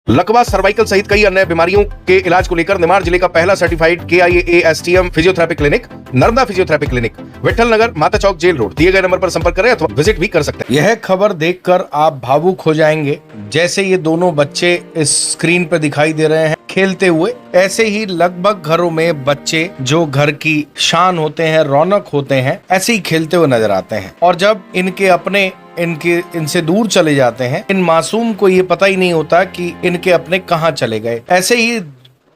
लकवा, सर्वाइकल सहित कई अन्य बीमारियों के इलाज को लेकर निमाड़ जिले का पहला certified KIAASTM physiotherapy clinic Narmada physiotherapy clinic, Vithal Nagar, Mata Chowk, jail road, दिए गए नंबर पर संपर्क करें अथवा विजिट भी कर सकते हैं। यह खबर देखकर आप भावुक हो जाएंगे। जैसे ये दोनों बच्चे इस स्क्रीन पर दिखाई दे रहे हैं खेलते हुए, ऐसे ही लगभग घरों में बच्चे जो घर की शान होते हैं, रौनक होते हैं, ऐसे ही खेलते हुए नजर आते हैं। और जब इनसे दूर चले जाते हैं, इन मासूम को ये पता ही नहीं होता कि इनके अपने कहाँ चले गए। ऐसे ही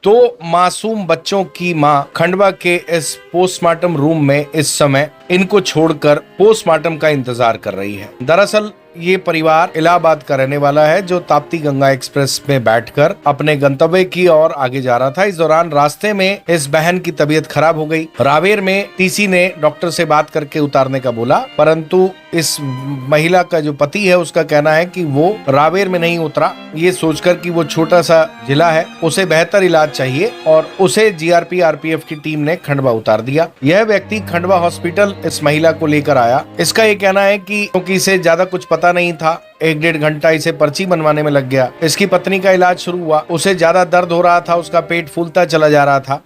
दो मासूम बच्चों की मां खंडवा के इस पोस्टमार्टम रूम में इस समय इनको छोड़कर पोस्टमार्टम का इंतजार कर रही है। दरअसल ये परिवार इलाहाबाद का रहने वाला है जो ताप्ती गंगा एक्सप्रेस में बैठकर अपने गंतव्य की ओर आगे जा रहा था। इस दौरान रास्ते में इस बहन की तबीयत खराब हो गई। रावेर में TC ने डॉक्टर से बात करके उतारने का बोला, परंतु इस महिला का जो पति है उसका कहना है कि वो रावेर में नहीं उतरा, ये सोचकर कि वो छोटा सा जिला है, उसे बेहतर इलाज चाहिए और उसे GRP RPF की टीम ने खंडवा उतार दिया। यह व्यक्ति खंडवा हॉस्पिटल इस महिला को लेकर आया। इसका ये कहना है कि क्योंकि इसे ज्यादा कुछ पता नहीं था, 1-1.5 घंटा इसे पर्ची बनवाने में लग गया। इसकी पत्नी का इलाज शुरू हुआ, उसे ज्यादा दर्द हो रहा था, उसका पेट फूलता चला जा रहा था।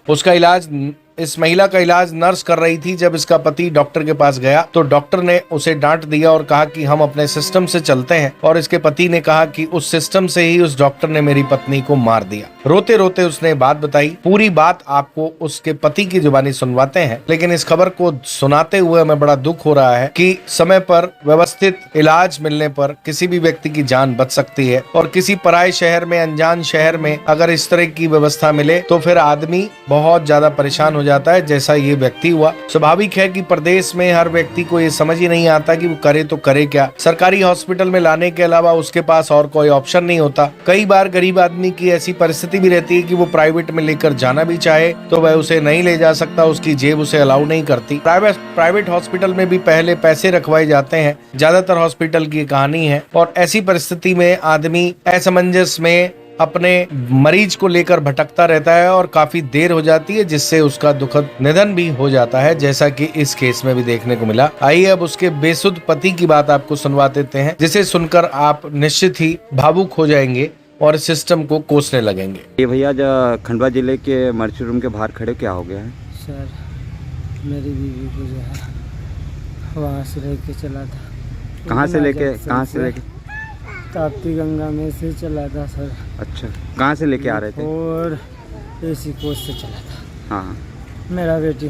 इस महिला का इलाज नर्स कर रही थी। जब इसका पति डॉक्टर के पास गया तो डॉक्टर ने उसे डांट दिया और कहा कि हम अपने सिस्टम से चलते हैं, और इसके पति ने कहा कि उस सिस्टम से ही उस डॉक्टर ने मेरी पत्नी को मार दिया। रोते रोते उसने बात बताई। पूरी बात आपको उसके पति की जुबानी सुनवाते हैं, लेकिन इस खबर को सुनाते हुए हमें बड़ा दुख हो रहा है कि समय पर व्यवस्थित इलाज मिलने पर किसी भी व्यक्ति की जान बच सकती है, और किसी पराये शहर में, अनजान शहर में अगर इस तरह की व्यवस्था मिले तो फिर आदमी बहुत ज्यादा परेशान हो जाता है, जैसा ये व्यक्ति हुआ। स्वाभाविक है कि प्रदेश में हर व्यक्ति को ये समझ ही नहीं आता कि वो करे तो करे क्या। सरकारी हॉस्पिटल में लाने के अलावा उसके पास और कोई ऑप्शन नहीं होता। कई बार गरीब आदमी की ऐसी परिस्थिति भी रहती है कि वो प्राइवेट में लेकर जाना भी चाहे तो वह उसे नहीं ले जा सकता, उसकी जेब उसे अलाउ नहीं करती। प्राइवेट हॉस्पिटल में भी पहले पैसे रखवाए जाते हैं, ज्यादातर हॉस्पिटल की कहानी है। और ऐसी परिस्थिति में आदमी असमंजस में अपने मरीज को लेकर भटकता रहता है और काफी देर हो जाती है, जिससे उसका दुखद निधन भी हो जाता है, जैसा कि इस केस में भी देखने को मिला। आइए अब उसके बेसुध पति की बात आपको सुनवा देते हैं, जिसे सुनकर आप निश्चित ही भावुक हो जाएंगे और सिस्टम को कोसने लगेंगे। ये भैया जो खंडवा जिले के इमरजेंसी रूम के बाहर खड़े, क्या हो गया है? सर, मेरी बीवी को जो है वहाँ से लेके चला था। कहाँ से लेके? ताप्ती गंगा में से चला था सर। अच्छा, कहाँ से लेके आ रहे थे? और AC कोच से चला था। हाँ। मेरा बेटी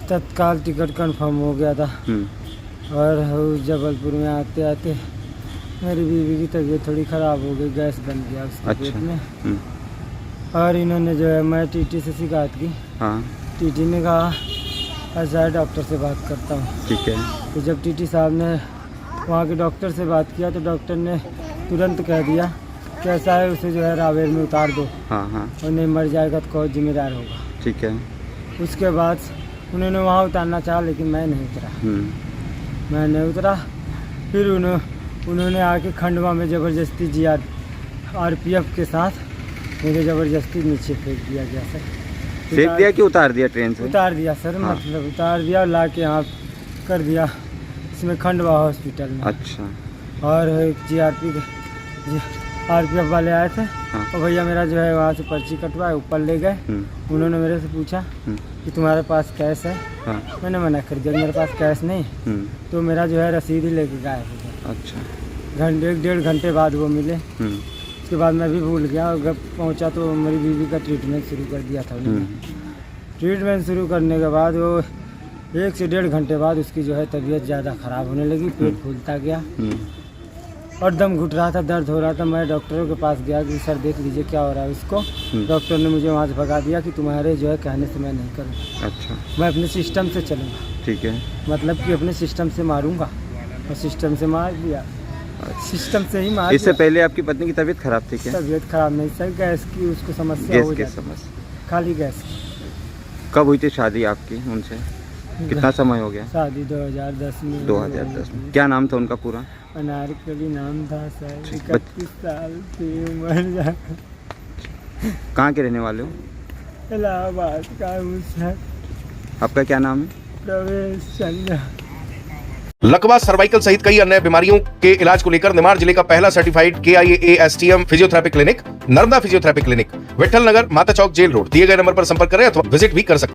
तत्काल टिकट कंफर्म हो गया था, और जबलपुर में आते आते मेरी बीवी की तबीयत थोड़ी ख़राब हो गई, गैस बन गया उसके पेट में। और इन्होंने जो है, मैं TT से शिकायत की। हाँ। TT ने कहा अच्छा डॉक्टर से बात करता हूँ। ठीक है। तो जब TT साहब ने वहाँ के डॉक्टर से बात किया तो डॉक्टर ने तुरंत कह दिया कि ऐसा है, उसे जो है रावेर में उतार दो। हाँ। और नहीं मर जाएगा तो कौन जिम्मेदार होगा। ठीक है। उसके बाद उन्होंने वहाँ उतारना चाहा, लेकिन मैं नहीं उतरा। फिर उन्होंने आके खंडवा में ज़बरदस्ती RPF के साथ मुझे ज़बरदस्ती नीचे फेंक दिया गया सर। फेंक दिया कि उतार दिया ट्रेन से? उतार दिया सर। हाँ। मतलब उतार दिया, ला के यहाँ कर दिया इसमें खंडवा हॉस्पिटल में। अच्छा। और RPF वाले आए थे। हाँ। और भैया मेरा जो है वहाँ से पर्ची कटवाए, ऊपर ले गए। उन्होंने मेरे से पूछा कि तुम्हारे पास कैश है? हाँ। मैंने मना कर दिया, मेरे पास कैश नहीं। तो मेरा जो है रसीद ही लेके गायब हो गया। अच्छा। 1-1.5 घंटे बाद वो मिले। उसके बाद मैं भी भूल गया, और जब पहुँचा तो मेरी बीवी का ट्रीटमेंट शुरू कर दिया था उन्होंने। ट्रीटमेंट शुरू करने के बाद वो 1 से 1.5 घंटे बाद उसकी जो है तबीयत ज़्यादा ख़राब होने लगी, पेट फूलता गया और दम घुट रहा था, दर्द हो रहा था। मैं डॉक्टरों के पास गया कि सर देख लीजिए क्या हो रहा है उसको। डॉक्टर ने मुझे वहाँ से भगा दिया कि तुम्हारे जो है कहने से मैं नहीं करूँगा। अच्छा। मैं अपने सिस्टम से चलूँगा। ठीक है। मतलब कि अपने सिस्टम से मारूँगा, और सिस्टम से मार दिया। सिस्टम से ही मार। इससे पहले आपकी पत्नी की तबीयत खराब थी क्या? तबीयत खराब नहीं सर, गैस की उसको समस्या हो जाती, खाली गैस। कब हुई थी शादी आपकी उनसे? कितना समय हो गया? शादी 2010 में। 2010 में। क्या नाम था उनका पूरा? अनारकली नाम था सर। 31 साल की उम्र। कहाँ के रहने वाले हो? इलाहाबाद का हूँ सर। आपका क्या नाम है? प्रवेश चंद्र। लकवा, सर्वाइकल सहित कई अन्य बीमारियों के इलाज को लेकर निमाड़ जिले का पहला certified KIAASTM physiotherapy clinic Narmada physiotherapy clinic, Vithal Nagar, Mata Chowk, jail road दिए गए नंबर पर संपर्क करें अथवा विजिट भी कर सकते हैं।